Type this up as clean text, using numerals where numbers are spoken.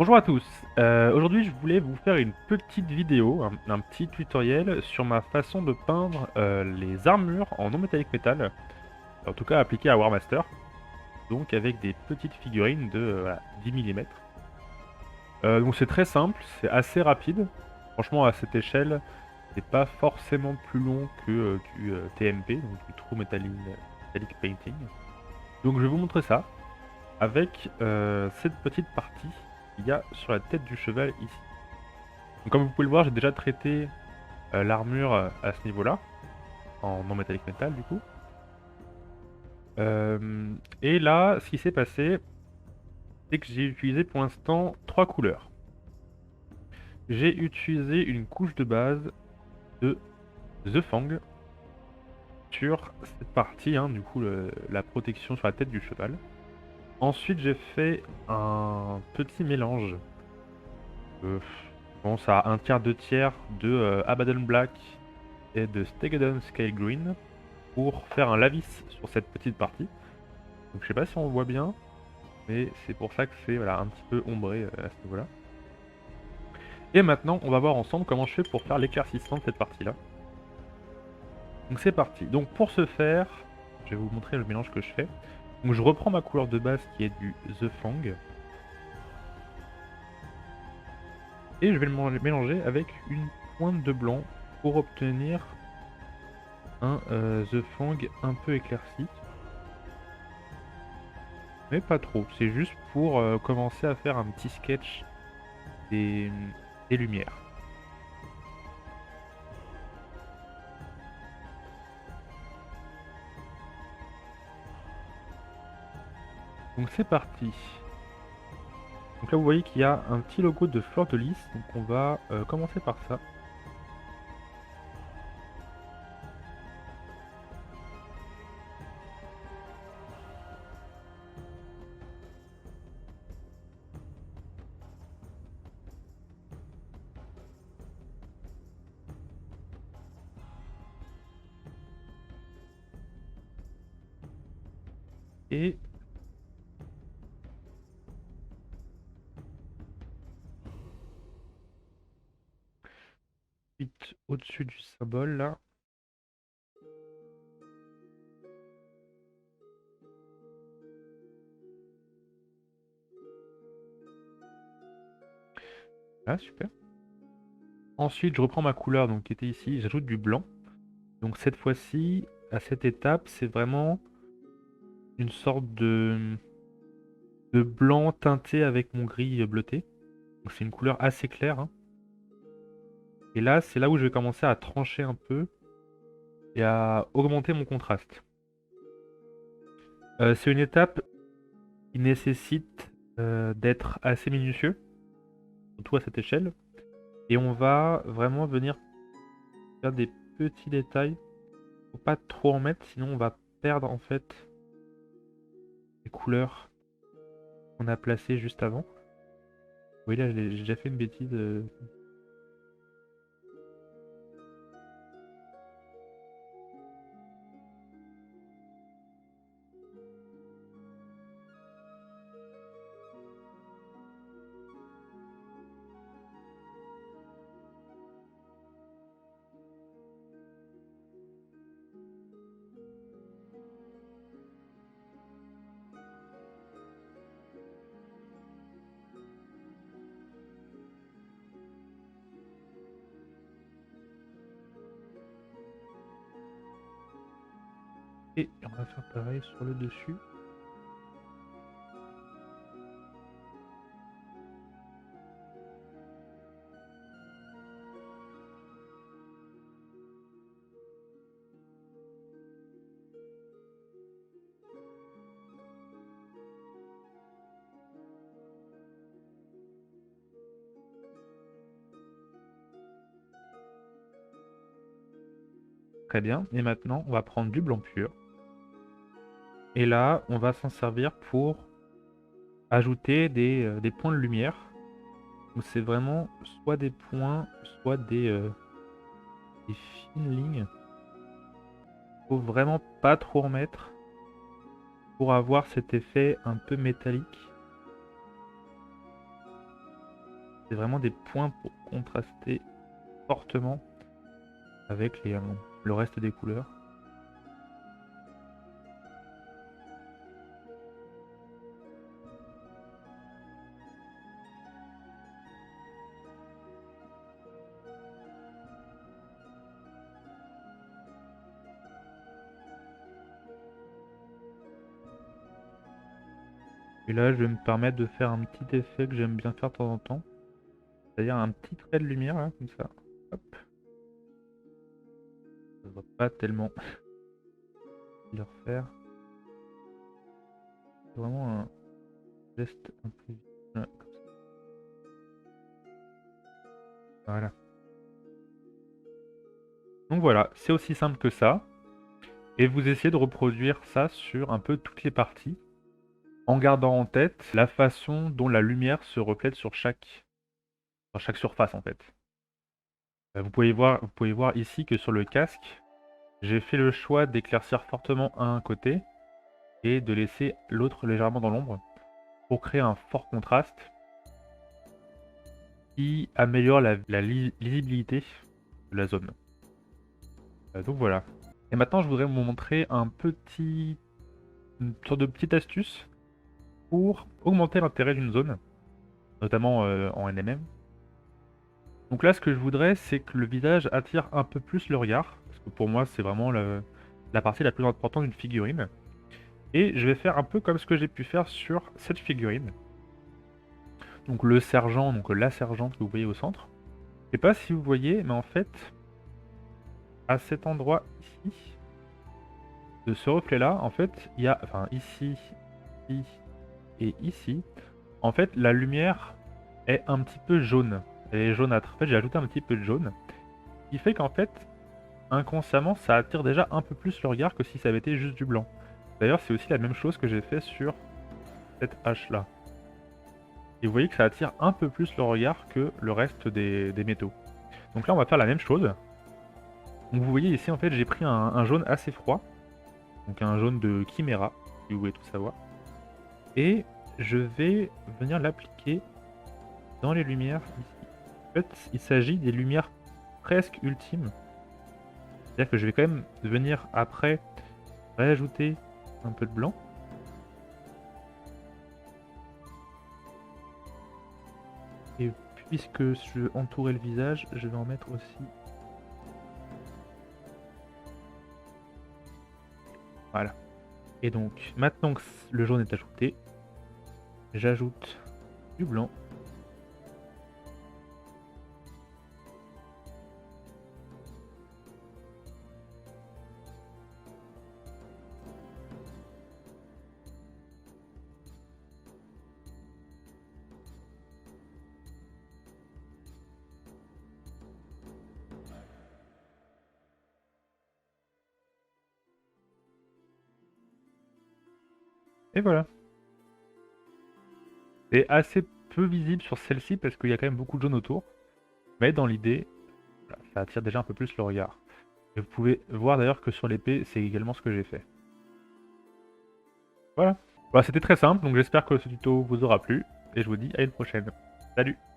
Bonjour à tous. Aujourd'hui, je voulais vous faire une petite vidéo, un petit tutoriel sur ma façon de peindre les armures en non métallique métal, en tout cas appliquées à War Master, donc avec des petites figurines de voilà, 10 mm. Donc c'est très simple, c'est assez rapide. Franchement, à cette échelle, c'est pas forcément plus long que du TMP, donc du True Metallic Painting. Donc je vais vous montrer ça avec cette petite partie qu'il y a sur la tête du cheval ici. Donc, comme vous pouvez le voir, j'ai déjà traité l'armure à ce niveau-là, en non métallique métal du coup. Et là, ce qui s'est passé, c'est que j'ai utilisé pour l'instant trois couleurs. J'ai utilisé une couche de base de The Fang sur cette partie, hein, du coup la protection sur la tête du cheval. Ensuite, j'ai fait un petit mélange. Bon, ça a un tiers, deux tiers de Abaddon Black et de Stegadon Scale Green pour faire un lavis sur cette petite partie. Donc je sais pas si on voit bien, mais c'est pour ça que c'est voilà, un petit peu ombré à ce niveau-là. Et maintenant, on va voir ensemble comment je fais pour faire l'éclaircissement de cette partie-là. Donc c'est parti. Donc pour ce faire, je vais vous montrer le mélange que je fais. Donc je reprends ma couleur de base qui est du The Fang. Et je vais le mélanger avec une pointe de blanc pour obtenir un The Fang un peu éclairci. Mais pas trop, c'est juste pour commencer à faire un petit sketch des, des lumières. Donc c'est parti. Donc là vous voyez qu'il y a un petit logo de fleur de lys, donc on va commencer par ça. Et ensuite au-dessus du symbole là. Ah super. Ensuite je reprends ma couleur donc qui était ici, j'ajoute du blanc. Donc cette fois-ci, à cette étape, c'est vraiment une sorte de blanc teinté avec mon gris bleuté. Donc c'est une couleur assez claire, hein. Et là, c'est là où je vais commencer à trancher un peu et à augmenter mon contraste. C'est une étape qui nécessite d'être assez minutieux, surtout à cette échelle. Et on va vraiment venir faire des petits détails. Faut pas trop en mettre, sinon on va perdre en fait les couleurs qu'on a placées juste avant. Oui, là j'ai déjà fait une bêtise. Et on va faire pareil sur le dessus. Très bien. Et maintenant, on va prendre du blanc pur. Et là, on va s'en servir pour ajouter des points de lumière. Donc c'est vraiment soit des points, soit des fines lignes. Faut vraiment pas trop en mettre pour avoir cet effet un peu métallique. C'est vraiment des points pour contraster fortement avec le reste des couleurs. Et là, je vais me permettre de faire un petit effet que j'aime bien faire de temps en temps. C'est-à-dire un petit trait de lumière, là, comme ça. Hop. Ça ne va pas tellement le refaire. C'est vraiment un geste un peu... Comme ça. Voilà. Donc voilà, c'est aussi simple que ça. Et vous essayez de reproduire ça sur un peu toutes les parties, en gardant en tête la façon dont la lumière se reflète sur chaque surface en fait. Vous pouvez voir ici que sur le casque, j'ai fait le choix d'éclaircir fortement un côté et de laisser l'autre légèrement dans l'ombre pour créer un fort contraste qui améliore la lisibilité de la zone. Donc voilà. Et maintenant, je voudrais vous montrer une sorte de petite astuce pour augmenter l'intérêt d'une zone, notamment en NMM. Donc là, ce que je voudrais, c'est que le visage attire un peu plus le regard, parce que pour moi, c'est vraiment la partie la plus importante d'une figurine. Et je vais faire un peu comme ce que j'ai pu faire sur cette figurine. Donc le sergent, donc la sergente que vous voyez au centre. Je sais pas si vous voyez, mais en fait, à cet endroit ici, de ce reflet-là, en fait, il y a, enfin ici, ici et ici, en fait, la lumière est un petit peu jaune. Elle est jaunâtre. En fait, j'ai ajouté un petit peu de jaune. Ce qui fait qu'en fait, inconsciemment, ça attire déjà un peu plus le regard que si ça avait été juste du blanc. D'ailleurs, c'est aussi la même chose que j'ai fait sur cette hache-là. Et vous voyez que ça attire un peu plus le regard que le reste des métaux. Donc là, on va faire la même chose. Donc vous voyez ici, en fait, j'ai pris un jaune assez froid. Donc un jaune de Chimera, si vous voulez tout savoir. Et je vais venir l'appliquer dans les lumières ici. En fait, il s'agit des lumières presque ultimes. C'est-à-dire que je vais quand même venir après réajouter un peu de blanc. Et puisque je veux entourer le visage, je vais en mettre aussi. Voilà. Et donc, maintenant que le jaune est ajouté, j'ajoute du blanc. Et voilà. C'est assez peu visible sur celle-ci parce qu'il y a quand même beaucoup de jaune autour. Mais dans l'idée, voilà, ça attire déjà un peu plus le regard. Et vous pouvez voir d'ailleurs que sur l'épée, c'est également ce que j'ai fait. Voilà. Voilà, c'était très simple, donc j'espère que ce tuto vous aura plu. Et je vous dis à une prochaine. Salut!